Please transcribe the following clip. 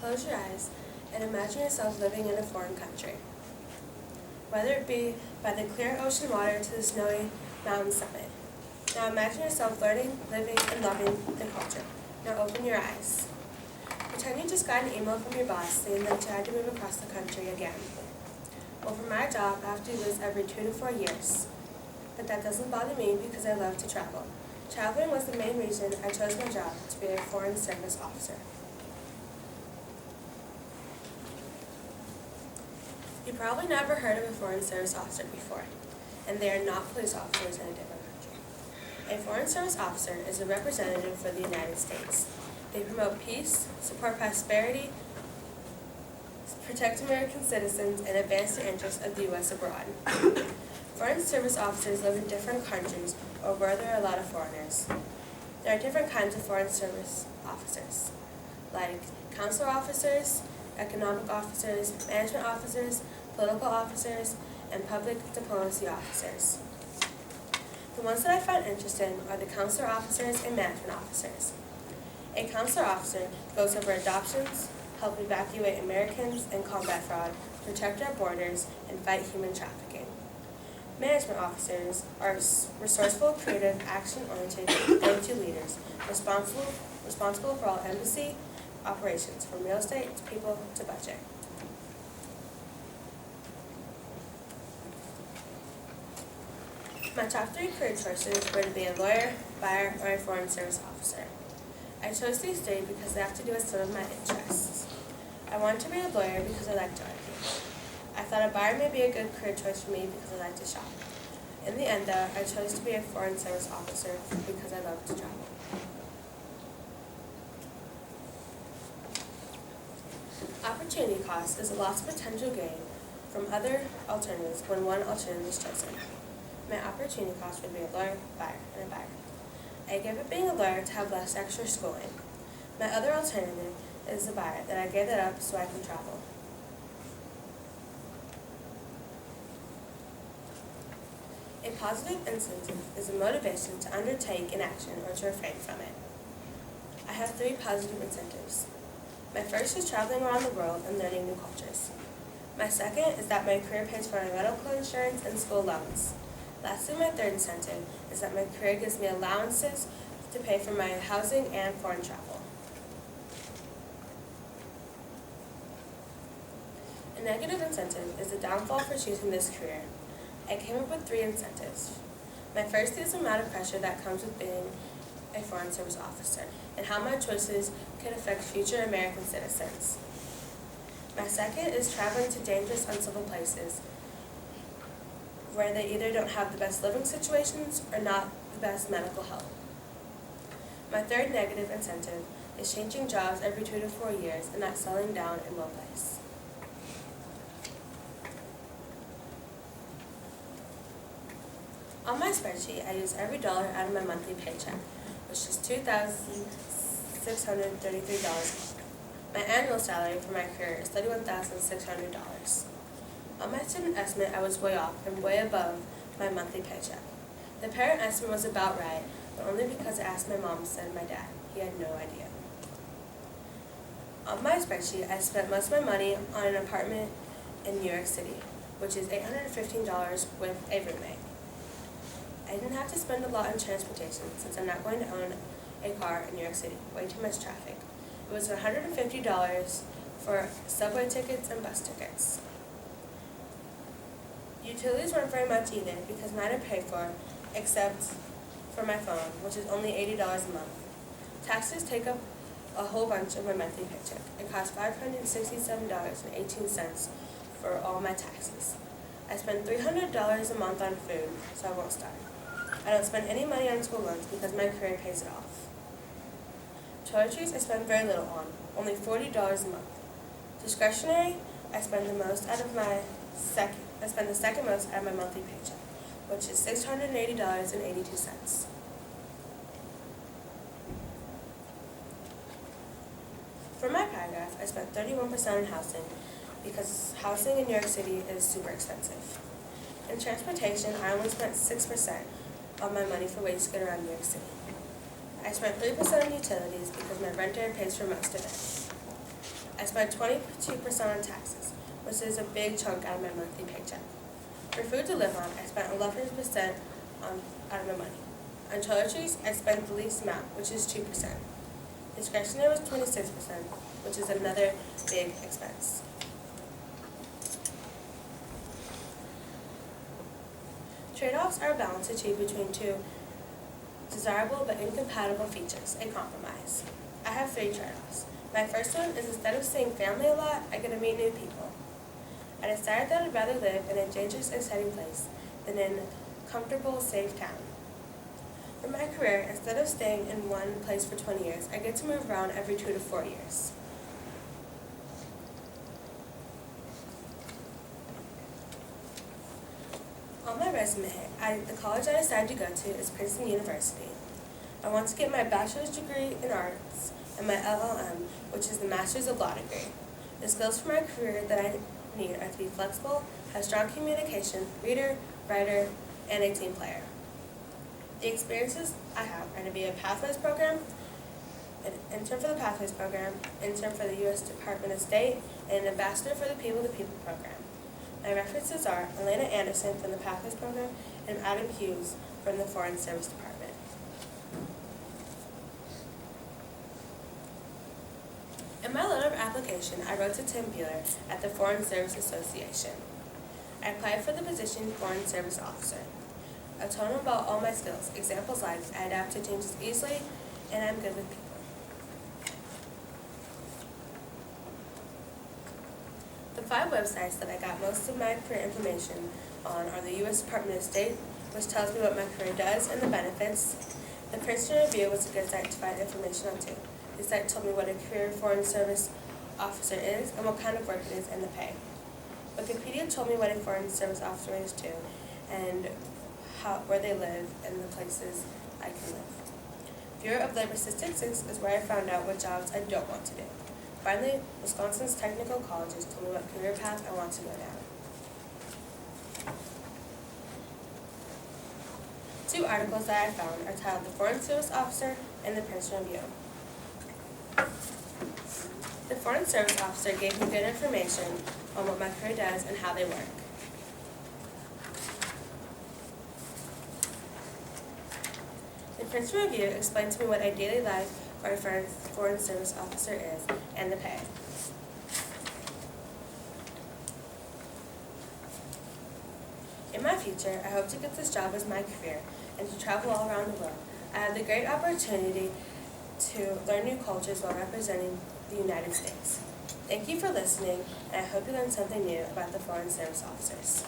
Close your eyes and imagine yourself living in a foreign country. Whether it be by the clear ocean water to the snowy mountain summit. Now imagine yourself learning, living, and loving the culture. Now open your eyes. Pretend you just got an email from your boss saying that you had to move across the country again. Well, for my job, I have to do this every 2 to 4 years. But that doesn't bother me because I love to travel. Traveling was the main reason I chose my job to be a Foreign Service Officer. You probably never heard of a Foreign Service Officer before, and they are not police officers in a different country. A Foreign Service Officer is a representative for the United States. They promote peace, support prosperity, protect American citizens, and advance the interests of the U.S. abroad. Foreign Service Officers live in different countries or where there are a lot of foreigners. There are different kinds of Foreign Service Officers, like consular officers, economic officers, management officers, political officers, and public diplomacy officers. The ones that I find interesting are the consular officers and management officers. A consular officer goes over adoptions, help evacuate Americans and combat fraud, protect our borders, and fight human trafficking. Management officers are resourceful, creative, action-oriented, go-to leaders, responsible for all embassy operations, from real estate to people to budget. My top 3 career choices were to be a lawyer, buyer, or a Foreign Service Officer. I chose these 3 because they have to do with some of my interests. I wanted to be a lawyer because I like to argue. I thought a buyer may be a good career choice for me because I like to shop. In the end, though, I chose to be a Foreign Service Officer because I love to travel. Opportunity cost is a loss of potential gain from other alternatives when one alternative is chosen. My opportunity cost would be a lawyer, buyer, and a buyer. I gave up being a lawyer to have less extra schooling. My other alternative is a buyer, that I gave that up so I can travel. A positive incentive is a motivation to undertake an action or to refrain from it. I have 3 positive incentives. My first is traveling around the world and learning new cultures. My second is that my career pays for my medical insurance and school loans. Lastly, my third incentive is that my career gives me allowances to pay for my housing and foreign travel. A negative incentive is the downfall for choosing this career. I came up with 3 incentives. My first is the amount of pressure that comes with being a Foreign Service Officer and how my choices could affect future American citizens. My second is traveling to dangerous, uncivil places where they either don't have the best living situations or not the best medical help. My third negative incentive is changing jobs every 2 to 4 years and not settling down in one place. On my spreadsheet, I use every dollar out of my monthly paycheck, which is $2,633. My annual salary for my career is $31,600. On my student estimate, I was way off and way above my monthly paycheck. The parent estimate was about right, but only because I asked my mom instead of my dad. He had no idea. On my spreadsheet, I spent most of my money on an apartment in New York City, which is $815 with a roommate. I didn't have to spend a lot on transportation since I'm not going to own a car in New York City. Way too much traffic. It was $150 for subway tickets and bus tickets. Utilities weren't very much either because mine are paid for, except for my phone, which is only $80 a month. Taxes take up a whole bunch of my monthly paycheck. It costs $567.18 for all my taxes. I spend $300 a month on food, so I won't starve. I don't spend any money on school loans because my career pays it off. Toiletries I spend very little on, only $40 a month. Discretionary, I spend the second most out of my monthly paycheck, which is $680.82. For my paragraph, I spent 31% on housing because housing in New York City is super expensive. In transportation, I only spent 6% of my money for ways to get around New York City. I spent 3% on utilities because my renter pays for most of it. I I spent 22% on taxes, which is a big chunk out of my monthly paycheck. For food to live on, I spent 11% out of my money. On toiletries, I spent the least amount, which is 2%. Discretionary was 26%, which is another big expense. Trade-offs are a balance achieved between two desirable but incompatible features, a compromise. I have 3 trade-offs. My first one is instead of seeing family a lot, I get to meet new people. I decided that I'd rather live in a dangerous, exciting place than in a comfortable, safe town. For my career, instead of staying in one place for 20 years, I get to move around every 2 to 4 years. On my resume, the college I decided to go to is Princeton University. I want to get my bachelor's degree in arts and my LLM, which is the master's of law degree. The skills for my career that I need are to be flexible, have strong communication, reader, writer, and a team player. The experiences I have are to be a Pathways program, an intern for the Pathways program, intern for the U.S. Department of State, and an ambassador for the People to People program. My references are Elena Anderson from the Pathways program and Adam Hughes from the Foreign Service Department. In my letter of application, I wrote to Tim Bueller at the Foreign Service Association. I applied for the position Foreign Service Officer. I told him about all my skills, examples like I adapt to changes easily, and I'm good with people. The 5 websites that I got most of my career information on are the U.S. Department of State, which tells me what my career does and the benefits. The Princeton Review was a good site to find information on too. The site told me what a career Foreign Service Officer is and what kind of work it is and the pay. Wikipedia told me what a Foreign Service Officer is too, and where they live and the places I can live. Bureau of Labor Statistics is where I found out what jobs I don't want to do. Finally, Wisconsin's technical colleges told me what career path I want to go down. 2 articles that I found are titled The Foreign Service Officer and the Princeton Review. The Foreign Service Officer gave me good information on what my career does and how they work. The Princeton Review explained to me what a daily life for a Foreign Service Officer is and the pay. In my future, I hope to get this job as my career and to travel all around the world. I have the great opportunity to learn new cultures while representing the United States. Thank you for listening, and I hope you learned something new about the Foreign Service Officers.